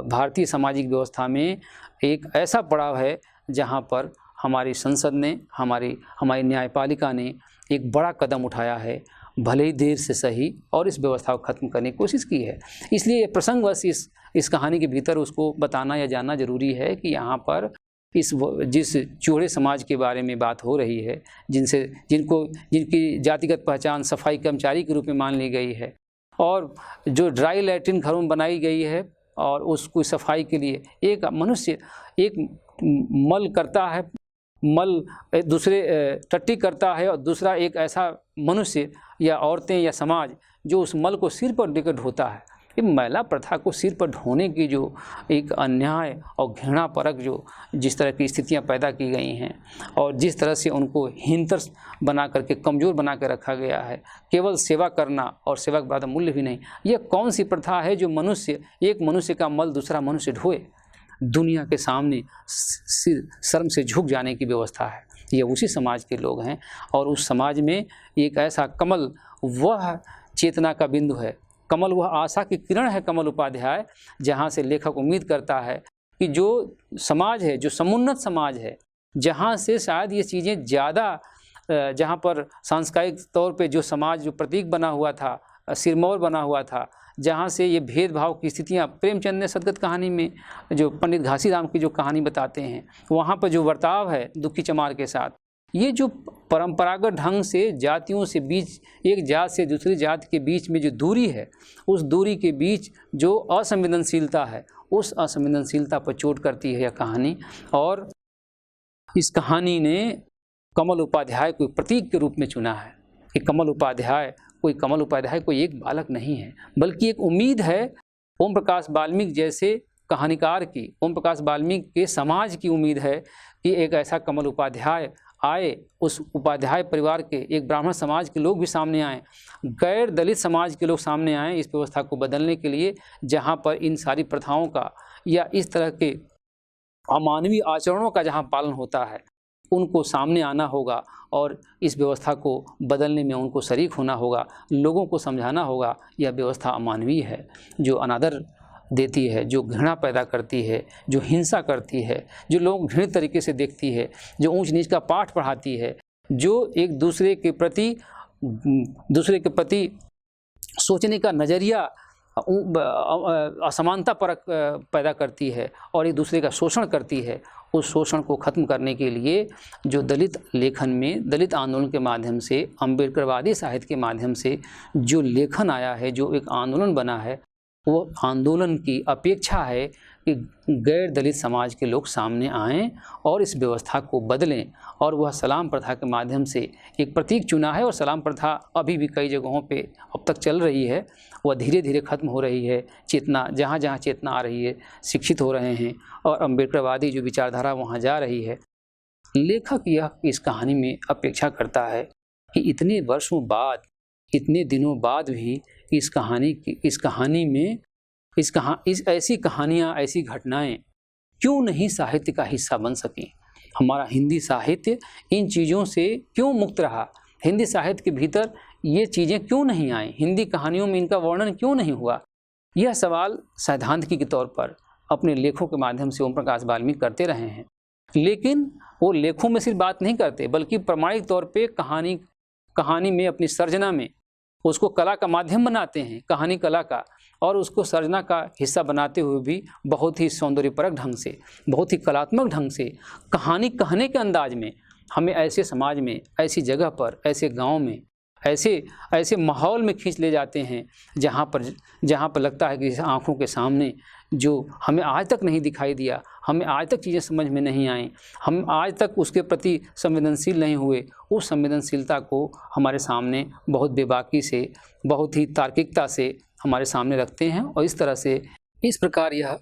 भारतीय सामाजिक व्यवस्था में एक ऐसा पड़ाव है जहां पर हमारी संसद ने, हमारी न्यायपालिका ने एक बड़ा कदम उठाया है, भले ही देर से सही, और इस व्यवस्था को ख़त्म करने की कोशिश की है। इसलिए प्रसंगवश इस कहानी के भीतर उसको बताना या जानना ज़रूरी है कि यहाँ पर जिस चूहे समाज के बारे में बात हो रही है, जिनकी जातिगत पहचान सफाई कर्मचारी के रूप में मान ली गई है, और जो ड्राई लैट्रिन घरों में बनाई गई है, और उसको सफाई के लिए एक मनुष्य एक मल करता है, मल दूसरे टट्टी करता है, और दूसरा एक ऐसा मनुष्य या औरतें या समाज जो उस मल को सिर पर लेकर ढोता है। ये मैला प्रथा को सिर पर ढोने की जो एक अन्याय और घृणापरक जो जिस तरह की स्थितियां पैदा की गई हैं, और जिस तरह से उनको हीनतर बना करके, कमज़ोर बना कर रखा गया है, केवल सेवा करना और सेवा के बाद मूल्य भी नहीं, यह कौन सी प्रथा है जो एक मनुष्य का मल दूसरा मनुष्य ढोए? दुनिया के सामने शर्म से झुक जाने की व्यवस्था है। ये उसी समाज के लोग हैं, और उस समाज में एक ऐसा कमल वह चेतना का बिंदु है, कमल वह आशा की किरण है, कमल उपाध्याय, जहाँ से लेखक उम्मीद करता है कि जो समाज है, जो समुन्नत समाज है, जहाँ से शायद ये चीज़ें ज़्यादा, जहाँ पर सांस्कृतिक तौर पे जो समाज जो प्रतीक बना हुआ था, सिरमौर बना हुआ था, जहाँ से ये भेदभाव की स्थितियाँ, प्रेमचंद ने सदगत कहानी में जो पंडित घासीराम की जो कहानी बताते हैं, वहाँ पर जो बर्ताव है दुखी चमार के साथ, ये जो परंपरागत ढंग से जातियों से बीच, एक जात से दूसरी जात के बीच में जो दूरी है, उस दूरी के बीच जो असंवेदनशीलता है, उस असंवेदनशीलता पर चोट करती है यह कहानी। और इस कहानी ने कमल उपाध्याय को प्रतीक के रूप में चुना है कि कमल उपाध्याय कोई एक बालक नहीं है, बल्कि एक उम्मीद है ओम प्रकाश वाल्मीकि जैसे कहानीकार की, ओम प्रकाश वाल्मीकि के समाज की उम्मीद है कि एक ऐसा कमल उपाध्याय आए, उस उपाध्याय परिवार के एक ब्राह्मण समाज के लोग भी सामने आएँ, गैर दलित समाज के लोग सामने आएँ इस व्यवस्था को बदलने के लिए, जहाँ पर इन सारी प्रथाओं का या इस तरह के अमानवीय आचरणों का जहाँ पालन होता है उनको सामने आना होगा और इस व्यवस्था को बदलने में उनको शरीक होना होगा। लोगों को समझाना होगा यह व्यवस्था अमानवीय है, जो अनादर देती है, जो घृणा पैदा करती है, जो हिंसा करती है, जो लोग घृणित तरीके से देखती है, जो ऊंच नीच का पाठ पढ़ाती है, जो एक दूसरे के प्रति सोचने का नज़रिया असमानता परक पैदा करती है और एक दूसरे का शोषण करती है। उस शोषण को ख़त्म करने के लिए जो दलित लेखन में, दलित आंदोलन के माध्यम से, अम्बेडकरवादी साहित्य के माध्यम से जो लेखन आया है, जो एक आंदोलन बना है, वो आंदोलन की अपेक्षा है कि गैर दलित समाज के लोग सामने आएं और इस व्यवस्था को बदलें। और वह सलाम प्रथा के माध्यम से एक प्रतीक चुना है और सलाम प्रथा अभी भी कई जगहों पे अब तक चल रही है। वह धीरे धीरे ख़त्म हो रही है। चेतना जहाँ जहाँ चेतना आ रही है, शिक्षित हो रहे हैं और अम्बेडकरवादी जो विचारधारा वहाँ जा रही है। लेखक यह इस कहानी में अपेक्षा करता है कि इतने वर्षों बाद, इतने दिनों बाद भी इस ऐसी कहानियाँ, ऐसी घटनाएं क्यों नहीं साहित्य का हिस्सा बन सकें। हमारा हिंदी साहित्य इन चीज़ों से क्यों मुक्त रहा, हिंदी साहित्य के भीतर ये चीज़ें क्यों नहीं आईं, हिंदी कहानियों में इनका वर्णन क्यों नहीं हुआ। यह सवाल सैद्धांतिकी के तौर पर अपने लेखों के माध्यम से ओम प्रकाश वाल्मीकि करते रहे हैं। लेकिन वो लेखों में सिर्फ बात नहीं करते, बल्कि प्रमाणिक तौर पे कहानी में, अपनी सर्जना में उसको कला का माध्यम बनाते हैं, कहानी कला का, और उसको सर्जना का हिस्सा बनाते हुए भी बहुत ही सौंदर्यपरक ढंग से, बहुत ही कलात्मक ढंग से कहानी कहने के अंदाज में हमें ऐसे समाज में, ऐसी जगह पर, ऐसे गांव में, ऐसे माहौल में खींच ले जाते हैं जहाँ पर लगता है कि आँखों के सामने जो हमें आज तक नहीं दिखाई दिया, हमें आज तक चीज़ें समझ में नहीं आईं, हम आज तक उसके प्रति संवेदनशील नहीं हुए, उस संवेदनशीलता को हमारे सामने बहुत बेबाकी से, बहुत ही तार्किकता से हमारे सामने रखते हैं। और इस तरह से, इस प्रकार यह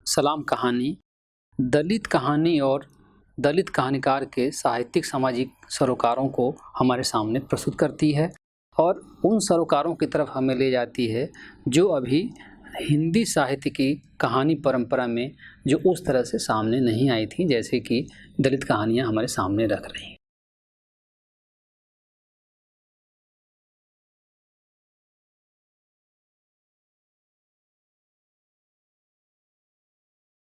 सलाम कहानी दलित कहानी और दलित कहानीकार के साहित्यिक सामाजिक सरोकारों को हमारे सामने प्रस्तुत करती है और उन सरोकारों की तरफ हमें ले जाती है जो अभी हिंदी साहित्य की कहानी परंपरा में जो उस तरह से सामने नहीं आई थी, जैसे कि दलित कहानियाँ हमारे सामने रख रही हैं।